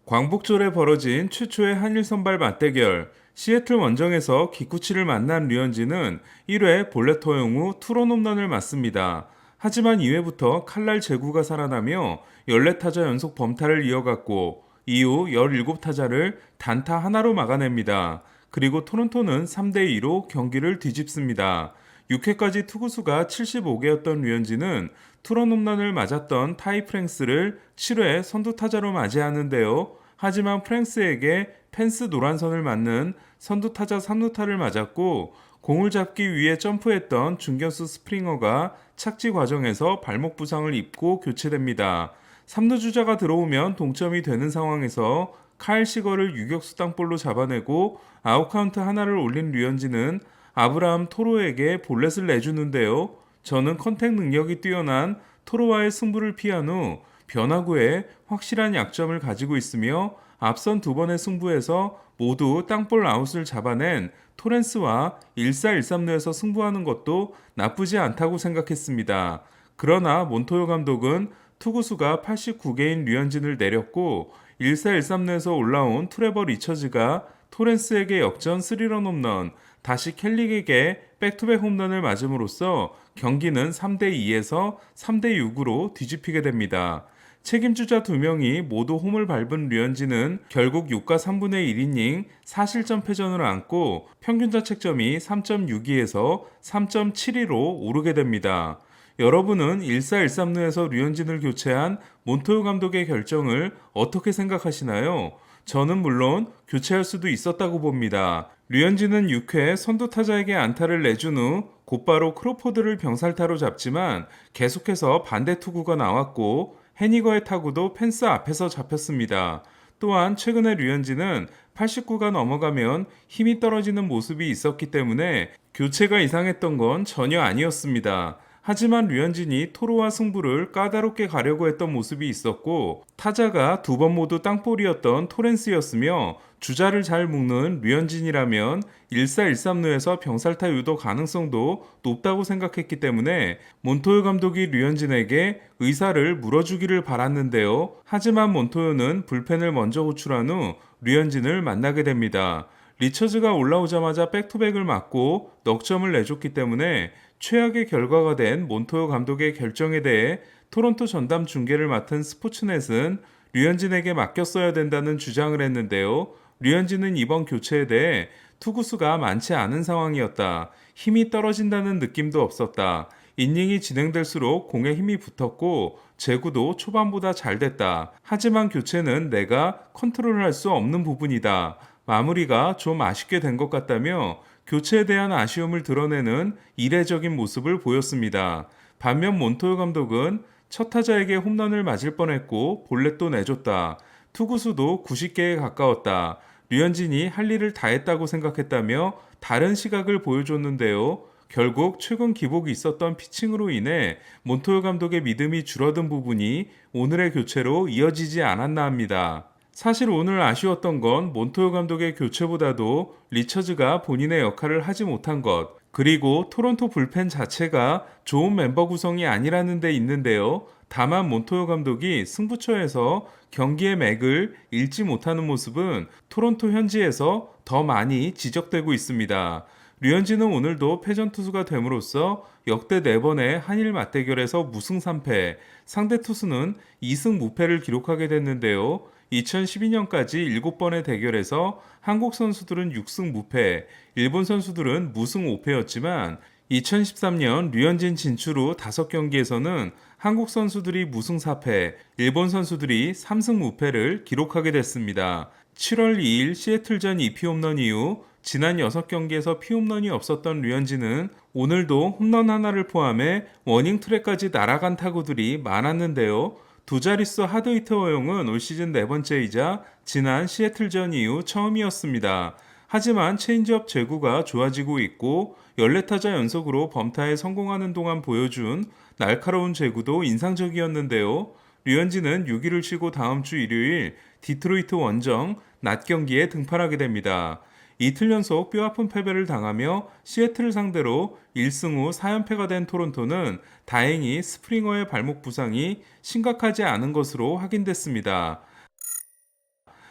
광복절에 벌어진 최초의 한일 선발 맞대결, 시애틀 원정에서 기쿠치를 만난 류현진은 1회 볼넷 허용 후 투런 홈런을 맞습니다. 하지만 2회부터 칼날 제구가 살아나며 14타자 연속 범타를 이어갔고 이후 17타자를 단타 하나로 막아냅니다. 그리고 토론토는 3대2로 경기를 뒤집습니다. 6회까지 투구수가 75개였던 류현진은 투런 홈런을 맞았던 타이 프랭스를 7회 선두타자로 맞이하는데요. 하지만 프랭스에게 펜스 노란선을 맞는 선두타자 3루타를 맞았고 공을 잡기 위해 점프했던 중견수 스프링어가 착지 과정에서 발목 부상을 입고 교체됩니다. 3루 주자가 들어오면 동점이 되는 상황에서 카일 시거를 유격수 땅볼로 잡아내고 아웃카운트 하나를 올린 류현진은 아브라함 토로에게 볼넷을 내주는데요. 저는 컨택 능력이 뛰어난 토로와의 승부를 피한 후 변화구에 확실한 약점을 가지고 있으며 앞선 두 번의 승부에서 모두 땅볼 아웃을 잡아낸 토렌스와 1사1삼루에서 승부하는 것도 나쁘지 않다고 생각했습니다. 그러나 몬토요 감독은 투구수가 89개인 류현진을 내렸고 1사1삼루에서 올라온 트레버 리처즈가 토렌스에게 역전 3런 홈런, 다시 켈릭에게 백투백 홈런을 맞음으로써 경기는 3대2에서 3대6으로 뒤집히게 됩니다. 책임주자 2명이 모두 홈을 밟은 류현진은 결국 6과 3분의 1이닝 4실점 패전을 안고 평균 자책점이 3.62에서 3.72로 오르게 됩니다. 여러분은 1사1삼루에서 류현진을 교체한 몬토요 감독의 결정을 어떻게 생각하시나요? 저는 물론 교체할 수도 있었다고 봅니다. 류현진은 6회 선두타자에게 안타를 내준 후 곧바로 크로포드를 병살타로 잡지만 계속해서 반대 투구가 나왔고 해니거의 타구도 펜스 앞에서 잡혔습니다. 또한 최근에 류현진은 89가 넘어가면 힘이 떨어지는 모습이 있었기 때문에 교체가 이상했던 건 전혀 아니었습니다. 하지만 류현진이 토로와 승부를 까다롭게 가려고 했던 모습이 있었고 타자가 두 번 모두 땅볼이었던 토렌스였으며 주자를 잘 묶는 류현진이라면 1사1삼루에서 병살타 유도 가능성도 높다고 생각했기 때문에 몬토요 감독이 류현진에게 의사를 물어주기를 바랐는데요. 하지만 몬토요는 불펜을 먼저 호출한 후 류현진을 만나게 됩니다. 리처즈가 올라오자마자 백투백을 맞고 넉점을 내줬기 때문에 최악의 결과가 된 몬토요 감독의 결정에 대해 토론토 전담 중계를 맡은 스포츠넷은 류현진에게 맡겼어야 된다는 주장을 했는데요. 류현진은 이번 교체에 대해 투구수가 많지 않은 상황이었다. 힘이 떨어진다는 느낌도 없었다. 이닝이 진행될수록 공에 힘이 붙었고 제구도 초반보다 잘 됐다. 하지만 교체는 내가 컨트롤할 수 없는 부분이다. 마무리가 좀 아쉽게 된 것 같다며 교체에 대한 아쉬움을 드러내는 이례적인 모습을 보였습니다. 반면 몬토요 감독은 첫 타자에게 홈런을 맞을 뻔했고 볼넷도 내줬다. 투구수도 90개에 가까웠다. 류현진이 할 일을 다 했다고 생각했다며 다른 시각을 보여줬는데요. 결국 최근 기복이 있었던 피칭으로 인해 몬토요 감독의 믿음이 줄어든 부분이 오늘의 교체로 이어지지 않았나 합니다. 사실 오늘 아쉬웠던 건 몬토요 감독의 교체보다도 리처즈가 본인의 역할을 하지 못한 것, 그리고 토론토 불펜 자체가 좋은 멤버 구성이 아니라는 데 있는데요. 다만 몬토요 감독이 승부처에서 경기의 맥을 읽지 못하는 모습은 토론토 현지에서 더 많이 지적되고 있습니다. 류현진은 오늘도 패전 투수가 됨으로써 역대 4번의 한일 맞대결에서 무승 3패, 상대 투수는 2승 무패를 기록하게 됐는데요. 2012년까지 7번의 대결에서 한국 선수들은 6승 무패, 일본 선수들은 무승 5패였지만 2013년 류현진 진출 후 5경기에서는 한국 선수들이 무승 4패, 일본 선수들이 3승 무패를 기록하게 됐습니다. 7월 2일 시애틀전 2피 홈런 이후 지난 6경기에서 피홈런이 없었던 류현진은 오늘도 홈런 하나를 포함해 워닝 트랙까지 날아간 타구들이 많았는데요. 두 자릿수 하드히트 허용은 올 시즌 4번째이자 지난 시애틀전 이후 처음이었습니다. 하지만 체인지업 제구가 좋아지고 있고 14타자 연속으로 범타에 성공하는 동안 보여준 날카로운 제구도 인상적이었는데요. 류현진은 6일을 쉬고 다음 주 일요일 디트로이트 원정 낮 경기에 등판하게 됩니다. 이틀 연속 뼈아픈 패배를 당하며 시애틀을 상대로 1승 후 4연패가 된 토론토는 다행히 스프링어의 발목 부상이 심각하지 않은 것으로 확인됐습니다.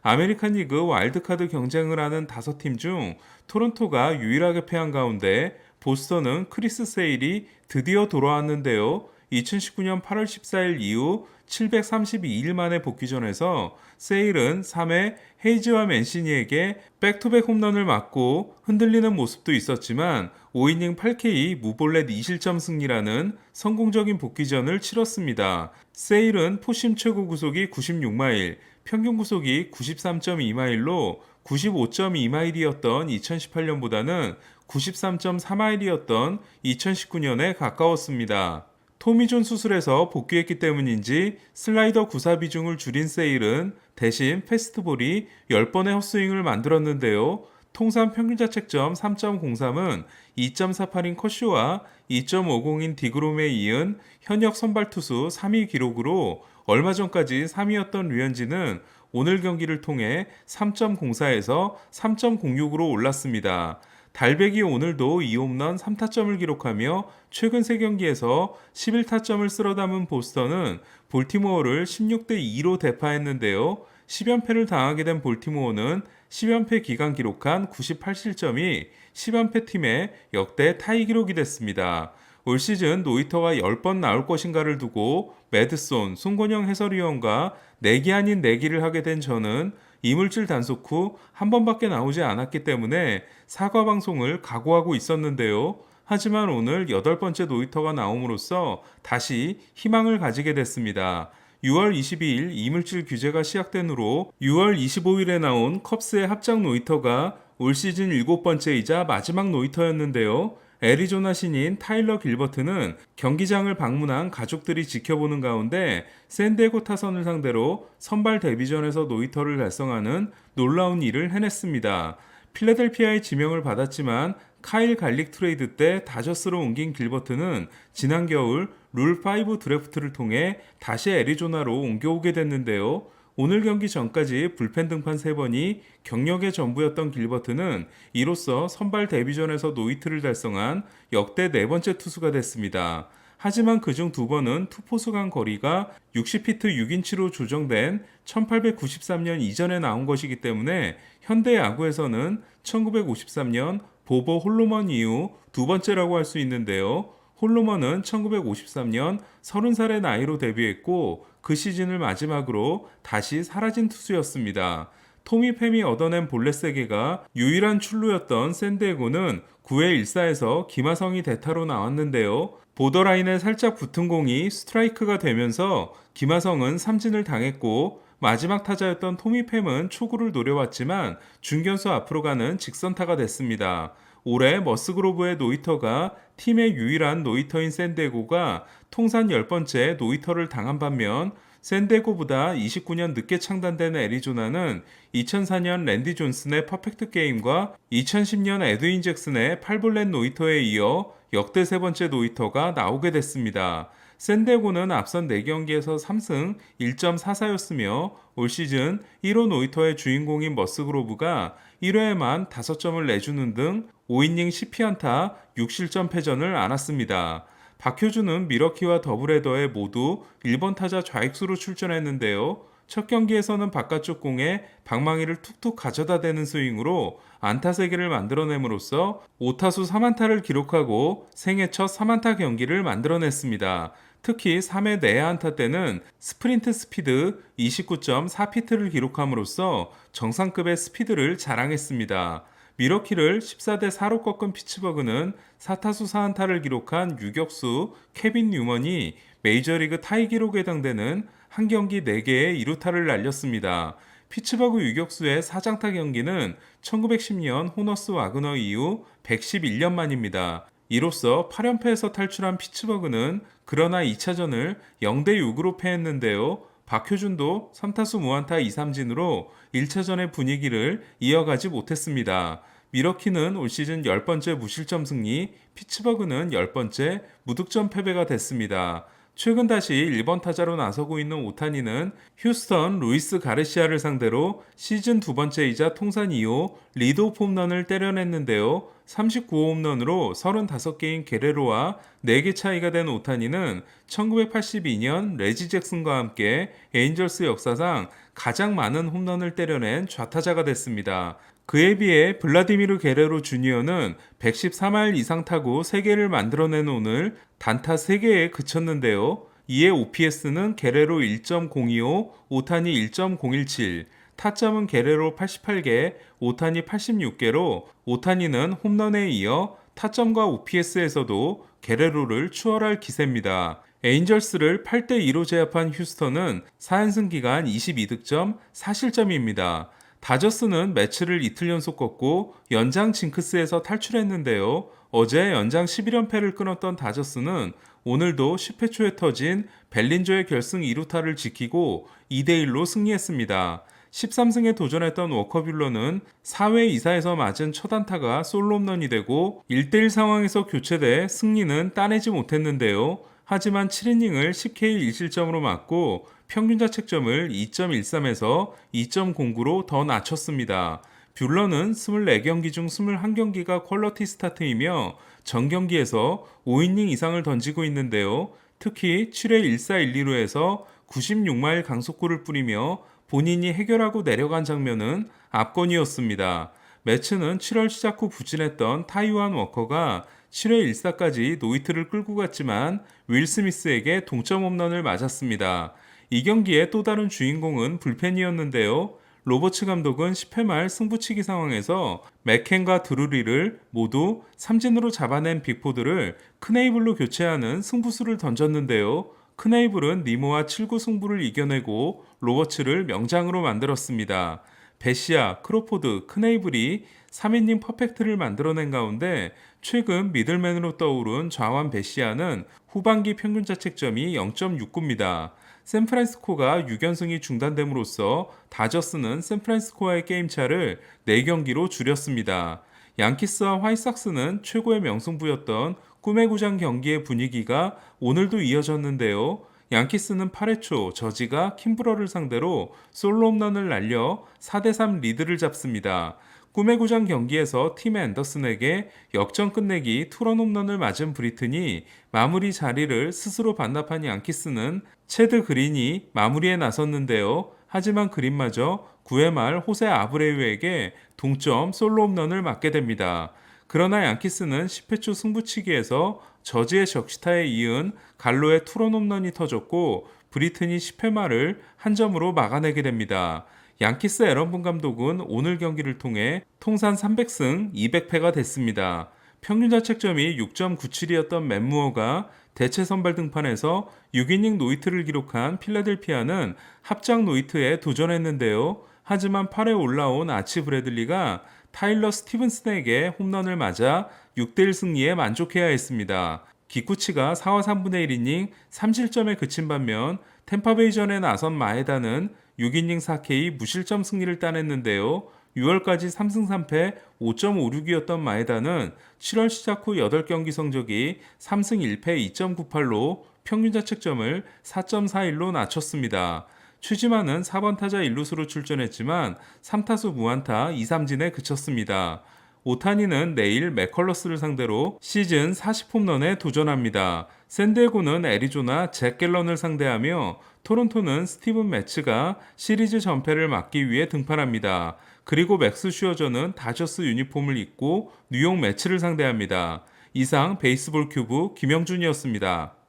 아메리칸 리그 와일드카드 경쟁을 하는 5팀 중 토론토가 유일하게 패한 가운데 보스턴은 크리스 세일이 드디어 돌아왔는데요. 2019년 8월 14일 이후 732일 만에 복귀전에서 세일은 3회 헤이즈와 맨시니에게 백투백 홈런을 맞고 흔들리는 모습도 있었지만 5이닝 8K 무볼넷 2실점 승리라는 성공적인 복귀전을 치렀습니다. 세일은 포심 최고 구속이 96마일, 평균 구속이 93.2마일로 95.2마일이었던 2018년보다는 93.4마일이었던 2019년에 가까웠습니다. 토미존 수술에서 복귀했기 때문인지 슬라이더 구사 비중을 줄인 세일은 대신 패스트볼이 10번의 헛스윙을 만들었는데요. 통산 평균자책점 3.03은 2.48인 커쇼와 2.50인 디그롬에 이은 현역 선발 투수 3위 기록으로 얼마 전까지 3위였던 류현진은 오늘 경기를 통해 3.04에서 3.06으로 올랐습니다. 달백이 오늘도 2홈런 3타점을 기록하며 최근 3경기에서 11타점을 쓸어 담은 보스턴은 볼티모어를 16대 2로 대파했는데요. 10연패를 당하게 된 볼티모어는 10연패 기간 기록한 98실점이 10연패 팀의 역대 타이 기록이 됐습니다. 올 시즌 노히터가 10번 나올 것인가를 두고 매드손, 송건영 해설위원과 내기 아닌 내기를 하게 된 저는 이물질 단속 후 한 번밖에 나오지 않았기 때문에 사과 방송을 각오하고 있었는데요. 하지만 오늘 8번째 노히터가 나옴으로써 다시 희망을 가지게 됐습니다. 6월 22일 이물질 규제가 시작된 후로 6월 25일에 나온 컵스의 합작 노히터가 올 시즌 7번째이자 마지막 노히터였는데요. 애리조나 신인 타일러 길버트는 경기장을 방문한 가족들이 지켜보는 가운데 샌디에고 타선을 상대로 선발 데뷔전에서 노히터를 달성하는 놀라운 일을 해냈습니다. 필라델피아의 지명을 받았지만 카일 갈릭 트레이드 때 다저스로 옮긴 길버트는 지난 겨울 룰5 드래프트를 통해 다시 애리조나로 옮겨오게 됐는데요. 오늘 경기 전까지 불펜 등판 3번이 경력의 전부였던 길버트는 이로써 선발 데뷔전에서 노히트를 달성한 역대 4번째 투수가 됐습니다. 하지만 그중 2번은 투포수 간 거리가 60피트 6인치로 조정된 1893년 이전에 나온 것이기 때문에 현대 야구에서는 1953년 보보 홀로먼 이후 2번째라고 할 수 있는데요. 홀로먼은 1953년 30살의 나이로 데뷔했고 그 시즌을 마지막으로 다시 사라진 투수였습니다. 토미 팸이 얻어낸 볼넷 세개가 유일한 출루였던 샌디에고는 9회 1사에서 김하성이 대타로 나왔는데요. 보더라인에 살짝 붙은 공이 스트라이크가 되면서 김하성은 삼진을 당했고 마지막 타자였던 토미 팸은 초구를 노려왔지만 중견수 앞으로 가는 직선타가 됐습니다. 올해 머스그로브의 노히터가 팀의 유일한 노히터인 샌디에고가 통산 10번째 노히터를 당한 반면 샌디에고보다 29년 늦게 창단된 애리조나는 2004년 랜디 존슨의 퍼펙트 게임과 2010년 에드윈 잭슨의 8볼넷 노히터에 이어 역대 3번째 노히터가 나오게 됐습니다. 샌디에고는 앞선 4경기에서 3승 1.44였으며 올 시즌 1호 노히터의 주인공인 머스그로브가 1회에만 5점을 내주는 등 5이닝 10피안타 6실점 패전을 안았습니다. 박효준은 미러키와 더블헤더에 모두 1번 타자 좌익수로 출전했는데요. 첫 경기에서는 바깥쪽 공에 방망이를 툭툭 가져다 대는 스윙으로 안타 3개를 만들어냄으로써 5타수 3안타를 기록하고 생애 첫 3안타 경기를 만들어냈습니다. 특히 3회 내야 안타 때는 스프린트 스피드 29.4피트를 기록함으로써 정상급의 스피드를 자랑했습니다. 미러키를 14대 4로 꺾은 피츠버그는 4타수 4안타를 기록한 유격수 케빈 뉴먼이 메이저리그 타이 기록에 해당되는 한 경기 4개의 2루타를 날렸습니다. 피츠버그 유격수의 사장타 경기는 1910년 호너스 와그너 이후 111년 만입니다. 이로써 8연패에서 탈출한 피츠버그는 그러나 2차전을 0대 6으로 패했는데요. 박효준도 3타수 무안타 2삼진으로 1차전의 분위기를 이어가지 못했습니다. 미러키는 올 시즌 10번째 무실점 승리, 피츠버그는 10번째 무득점 패배가 됐습니다. 최근 다시 1번 타자로 나서고 있는 오타니는 휴스턴 루이스 가르시아를 상대로 시즌 두 번째이자 통산 2호 리드오프 홈런을 때려냈는데요. 39홈런으로 35개인 게레로와 4개 차이가 된 오타니는 1982년 레지 잭슨과 함께 에인절스 역사상 가장 많은 홈런을 때려낸 좌타자가 됐습니다. 그에 비해 블라디미르 게레로 주니어는 114마일 이상 타고 3개를 만들어낸 오늘 단타 3개에 그쳤는데요. 이에 OPS는 게레로 1.025, 오타니 1.017, 타점은 게레로 88개, 오타니 86개로 오타니는 홈런에 이어 타점과 OPS에서도 게레로를 추월할 기세입니다. 에인절스를 8대2로 제압한 휴스턴은 4연승 기간 22득점 4실점입니다. 다저스는 매치를 이틀 연속 꺾고 연장 징크스에서 탈출했는데요. 어제 연장 11연패를 끊었던 다저스는 오늘도 10회 초에 터진 벨린저의 결승 2루타를 지키고 2대1로 승리했습니다. 13승에 도전했던 워커뷸러는 4회 2사에서 맞은 첫 안타가 솔로 홈런이 되고 1대1 상황에서 교체돼 승리는 따내지 못했는데요. 하지만 7이닝을 10K 1실점으로 맞고 평균 자책점을 2.13에서 2.09로 더 낮췄습니다. 뷰러는 24경기 중 21경기가 퀄러티 스타트이며 전 경기에서 5이닝 이상을 던지고 있는데요. 특히 7회 1사 1, 2루에서 96마일 강속구를 뿌리며 본인이 해결하고 내려간 장면은 압권이었습니다. 매치는 7월 시작 후 부진했던 타이완 워커가 7회 1사까지 노히트를 끌고 갔지만 윌 스미스에게 동점 홈런을 맞았습니다. 이 경기의 또 다른 주인공은 불펜이었는데요. 로버츠 감독은 10회 말 승부치기 상황에서 맥켄과 드루리를 모두 삼진으로 잡아낸 빅포드를 크네이블로 교체하는 승부수를 던졌는데요. 크네이블은 니모와 7구 승부를 이겨내고 로버츠를 명장으로 만들었습니다. 베시아, 크로포드, 크네이블이 3이닝 퍼펙트를 만들어낸 가운데 최근 미들맨으로 떠오른 좌완 베시아는 후반기 평균 자책점이 0.69입니다. 샌프란시스코가 6연승이 중단됨으로써 다저스는 샌프란시스코와의 게임차를 4경기로 줄였습니다. 양키스와 화이삭스는 최고의 명승부였던 꿈의 구장 경기의 분위기가 오늘도 이어졌는데요. 양키스는 8회 초 저지가 킴브러를 상대로 솔로 홈런을 날려 4대3 리드를 잡습니다. 꿈의 구장 경기에서 팀 앤더슨에게 역전 끝내기 투런 홈런을 맞은 브리튼이 마무리 자리를 스스로 반납한 양키스는 체드 그린이 마무리에 나섰는데요. 하지만 그린마저 9회 말 호세 아브레유에게 동점 솔로 홈런을 맞게 됩니다. 그러나 양키스는 10회 초 승부치기에서 저지의 적시타에 이은 갈로의 투런 홈런이 터졌고 브리튼이 10회 말을 한 점으로 막아내게 됩니다. 양키스 에런분 감독은 오늘 경기를 통해 통산 300승 200패가 됐습니다. 평균 자책점이 6.97이었던 맷무어가 대체 선발 등판에서 6이닝 노히트를 기록한 필라델피아는 합작 노히트에 도전했는데요. 하지만 8회 올라온 아치 브래들리가 타일러 스티븐슨에게 홈런을 맞아 6대1 승리에 만족해야 했습니다. 기쿠치가 4와 3분의 1이닝 3실점에 그친 반면 템파베이전에 나선 마에다는 6이닝 4K 무실점 승리를 따냈는데요. 6월까지 3승 3패 5.56이었던 마에다는 7월 시작 후 8경기 성적이 3승 1패 2.98로 평균 자책점을 4.41로 낮췄습니다. 최지만은 4번 타자 1루수로 출전했지만 3타수 무안타 2삼진에 그쳤습니다. 오타니는 내일 맥컬러스를 상대로 시즌 40홈런에 도전합니다. 샌디에고는 애리조나 잭 갤런을 상대하며 토론토는 스티븐 매츠가 시리즈 전패를 막기 위해 등판합니다. 그리고 맥스 슈어저는 다저스 유니폼을 입고 뉴욕 매츠를 상대합니다. 이상 베이스볼 큐브 김영준이었습니다.